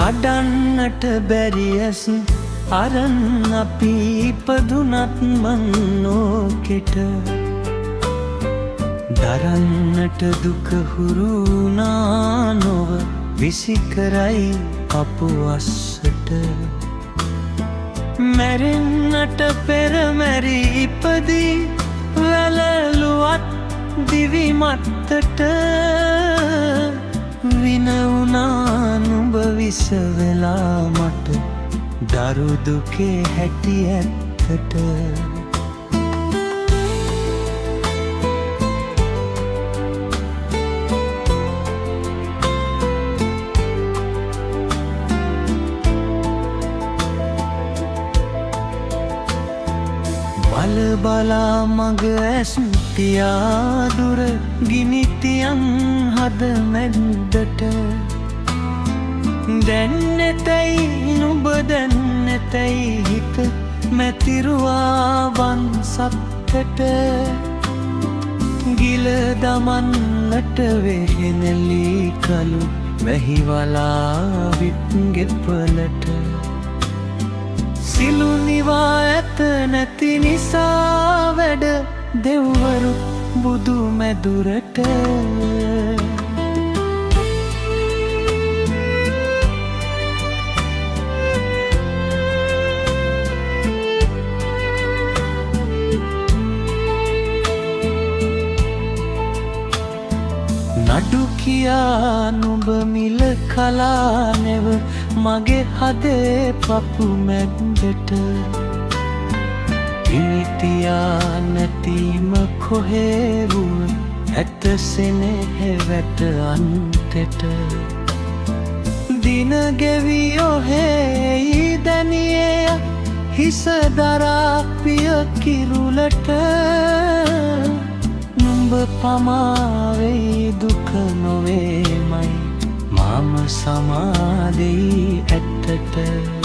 කඩන්නට බැරි ඇස් අරන් අපි ඉපදුනත් මන්නෝකෙට දරන්නට දුක හුරුනා නොව විසිකරයි අපුවස්සට මැරෙන්නට පෙර මැරි ඉපදී වැළලුවත් දිවි මත්තට විනවුනා නුඹ විස වෙලා මට දරු දුකේ හැටි ඇත්තට බල බලා මග ඇස් පියාදුර ගිනිතියන් හද මැද්දට දැන්නතැයි නුඹ දැන්නතැයි හිත මැතිරුවා වන්සත්තට ගිල දමන්නට වෙහෙනැලි කලු වැහිවලා විත්ගෙපලට සිලු නිවා ඇත නැති නිසා වැඩ දෙව්වරු බුදු මැදුරට නඩු කියා නුඹ මිල කලා නෙව මගේ හදේ පපු මැද්දට ඉනිතියා නැතිම කොහෙවුව ඇත සෙනෙහෙ වැට අන්තෙට දින ගෙවි ඔහෙයි දැනියේ හිස දරා පිය කිරුලට නුඹ පමාවෙයි දුක නොවේමයි මම සමාදෙයි ඇත්තට